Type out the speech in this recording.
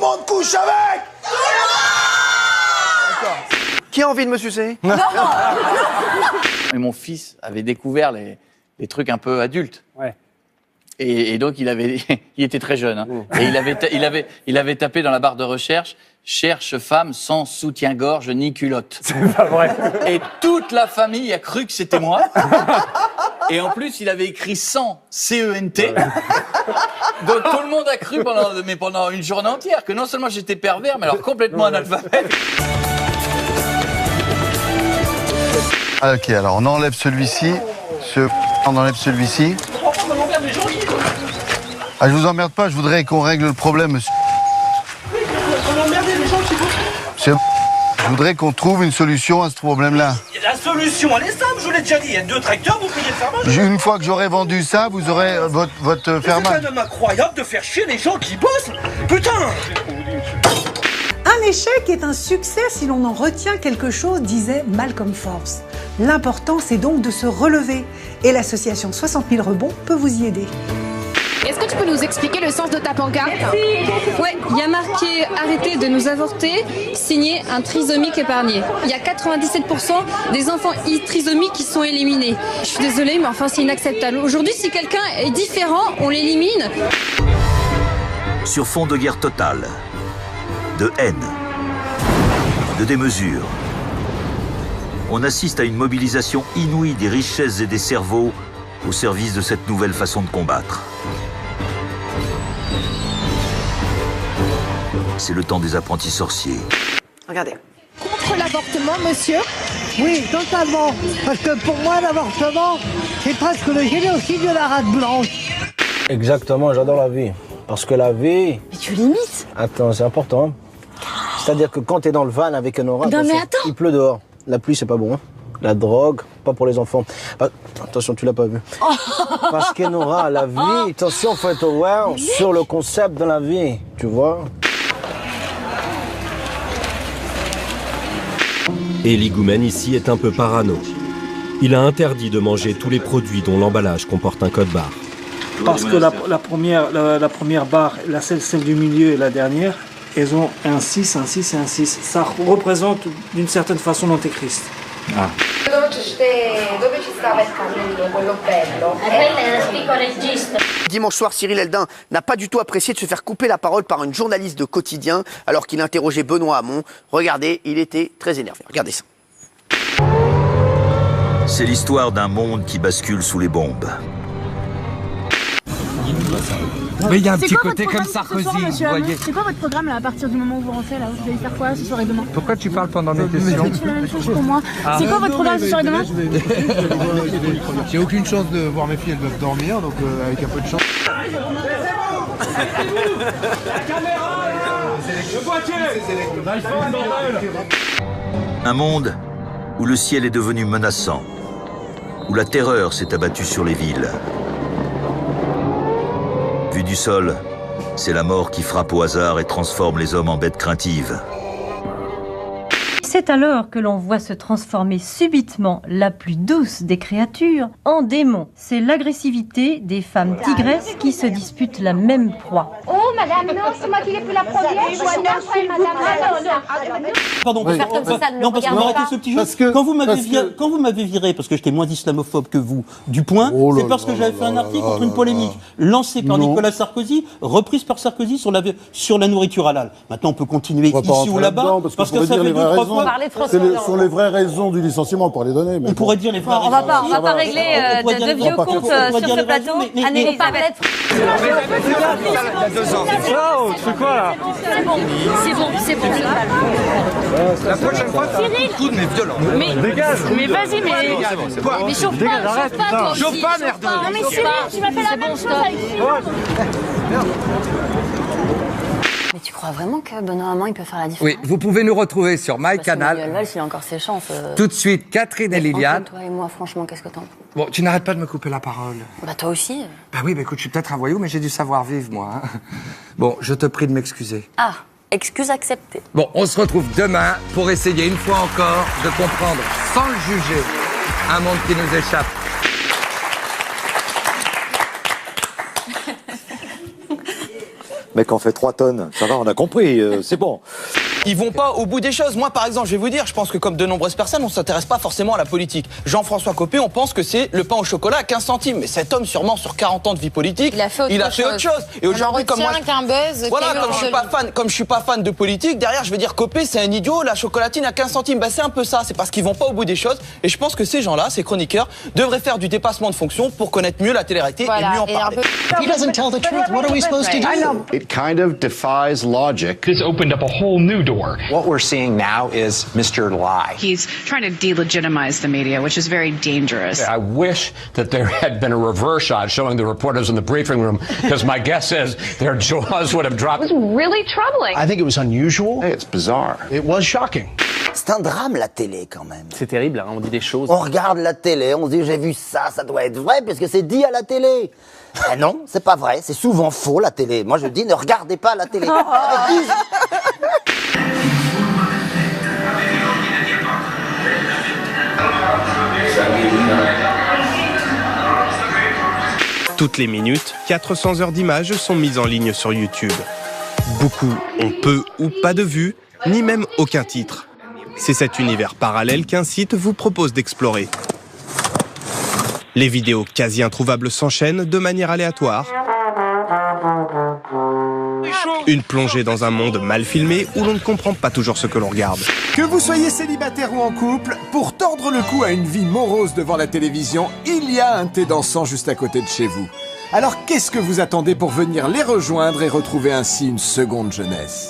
monde couche avec. Qui a envie de me sucer? Non. Et mon fils avait découvert les trucs un peu adultes. Ouais. Et donc, il était très jeune. Hein. Et il avait tapé dans la barre de recherche « Cherche femme sans soutien-gorge ni culotte ». C'est pas vrai. Et toute la famille a cru que c'était moi. Et en plus, il avait écrit 100, C-E-N-T. Donc tout le monde a cru pendant une journée entière que non seulement j'étais pervers, mais alors complètement analphabète. Ok, alors on enlève celui-ci. On enlève celui-ci. Ah, je vous emmerde pas, je voudrais qu'on règle le problème, monsieur. Monsieur, je voudrais qu'on trouve une solution à ce problème-là. La solution, elle est simple, je vous l'ai déjà dit. Il y a 2 tracteurs, vous payez le fermage. Une fois que j'aurai vendu ça, vous aurez votre fermage. C'est quand même incroyable de faire chier les gens qui bossent. Putain. Un échec est un succès si l'on en retient quelque chose, disait Malcolm Forbes. L'important, c'est donc de se relever. Et l'association 60 000 rebonds peut vous y aider. Est-ce que tu peux nous expliquer le sens de ta pancarte? Ouais, il y a marqué « Arrêtez de nous avorter », signé un trisomique épargné. Il y a 97% des enfants trisomiques qui sont éliminés. Je suis désolée, mais enfin c'est inacceptable. Aujourd'hui, si quelqu'un est différent, on l'élimine. Sur fond de guerre totale, de haine, de démesure, on assiste à une mobilisation inouïe des richesses et des cerveaux au service de cette nouvelle façon de combattre. C'est le temps des apprentis sorciers. Regardez. Contre l'avortement, monsieur? Oui, totalement. Parce que pour moi, l'avortement, c'est presque le génocide de la race blanche. Exactement, j'adore la vie. Parce que la vie... Mais tu limites. Attends, c'est important. C'est-à-dire que quand t'es dans le van avec un aura, Non, mais attends. il pleut dehors. La pluie, c'est pas bon. Hein. La drogue, pas pour les enfants. Ah, attention, tu l'as pas vu. Parce qu'Enora, la vie, attention, faut être aware sur le concept de la vie, tu vois. Et l'higoumène ici est un peu parano. Il a interdit de manger tous les produits dont l'emballage comporte un code barre. Parce que la première barre, celle du milieu et la dernière, elles ont un 6, un 6 et un 6. Ça représente d'une certaine façon l'antéchrist. Ah. Dimanche soir, Cyril Eldin n'a pas du tout apprécié de se faire couper la parole par une journaliste de Quotidien alors qu'il interrogeait Benoît Hamon. Regardez, il était très énervé. Regardez ça. C'est l'histoire d'un monde qui bascule sous les bombes. Mais il y a un petit côté comme Sarkozy, vous voyez. C'est quoi votre programme là, à partir du moment où vous rentrez là? Vous allez faire quoi ce soir et demain? Pourquoi tu parles pendant mes questions? Tu fais la même chose pour moi. C'est quoi votre programme ce soir et demain? J'ai aucune chance de voir mes filles, elles doivent dormir, donc avec un peu de chance. Un monde où le ciel est devenu menaçant, où la terreur s'est abattue sur les villes. Vu du sol, c'est la mort qui frappe au hasard et transforme les hommes en bêtes craintives. C'est alors que l'on voit se transformer subitement la plus douce des créatures en démon. C'est l'agressivité des femmes tigresses qui se disputent la même proie. Oh madame, non, c'est moi qui l'ai pris la première. Je suis après madame. Pardon, faire comme ça, ne non, parce que vous arrêtez ce petit jeu. Quand vous m'avez viré, parce que j'étais moins islamophobe que vous, du point, c'est parce que j'avais fait un article contre une polémique lancée par Nicolas Sarkozy, reprise par Sarkozy sur la nourriture halal. Maintenant, on peut continuer ici ou là-bas, parce que ça fait 2-3 fois. Ce sont les vraies raisons du licenciement, pour les donner. On pourrait dire les vraies raisons. On va pas régler de vieux comptes sur ce plateau. Anne-Elisabeth. Il y a 2 ans. C'est quoi là? C'est bon. La prochaine fois, Cyril, coup mais violent. mais vas-y, mais chauffe pas, toi aussi. Chauffe pas, merde. Non mais Cyril, tu m'as fait la même chose avec Cyril. Mais tu crois vraiment que Benoît Hamon, il peut faire la différence? Oui, vous pouvez nous retrouver sur MyCanal. Manuel Valls, il a encore ses chances. Tout de suite, Catherine et Liliane. Entre toi et moi, franchement, qu'est-ce que t'en penses? Bon, tu n'arrêtes pas de me couper la parole. Bah toi aussi. Bah oui, écoute, je suis peut-être un voyou, mais j'ai du savoir-vivre, moi. Hein. Bon, je te prie de m'excuser. Ah, excuse acceptée. Bon, on se retrouve demain pour essayer une fois encore de comprendre, sans le juger, un monde qui nous échappe. Mec en fait 3 tonnes. Ça va, on a compris, c'est bon. Ils vont pas au bout des choses. Moi, par exemple, je vais vous dire, je pense que comme de nombreuses personnes, on s'intéresse pas forcément à la politique. Jean-François Copé, on pense que c'est le pain au chocolat à 15 centimes. Mais cet homme, sûrement, sur 40 ans de vie politique, il a fait autre chose. Et aujourd'hui, comme moi, voilà, comme je suis pas fan de politique, derrière, je vais dire Copé, c'est un idiot, la chocolatine à 15 centimes. Bah, c'est un peu ça. C'est parce qu'ils vont pas au bout des choses. Et je pense que ces gens-là, ces chroniqueurs, devraient faire du dépassement de fonction pour connaître mieux la télé-réalité et mieux en parler. He doesn't tell the truth. What are we supposed to do? It kind of defies logic. This opened up a whole new door. What we're seeing now is Mr. Lie. He's trying to delegitimize the media, which is very dangerous. I wish that there had been a reverse shot showing the reporters in the briefing room, because my guess is their jaws would have dropped. It was really troubling. I think it was unusual. Hey, it's bizarre. It was shocking. C'est un drame, la télé, quand même. C'est terrible, hein, on dit des choses. On regarde la télé, on se dit j'ai vu ça, ça doit être vrai, parce que c'est dit à la télé. Eh non, c'est pas vrai, c'est souvent faux, la télé. Moi, je dis, ne regardez pas la télé. Toutes les minutes, 400 heures d'images sont mises en ligne sur YouTube. Beaucoup ont peu ou pas de vues, ni même aucun titre. C'est cet univers parallèle qu'un site vous propose d'explorer. Les vidéos quasi introuvables s'enchaînent de manière aléatoire. Une plongée dans un monde mal filmé où l'on ne comprend pas toujours ce que l'on regarde. Que vous soyez célibataire ou en couple, pour tordre le cou à une vie morose devant la télévision, il y a un thé dansant juste à côté de chez vous. Alors qu'est-ce que vous attendez pour venir les rejoindre et retrouver ainsi une seconde jeunesse ?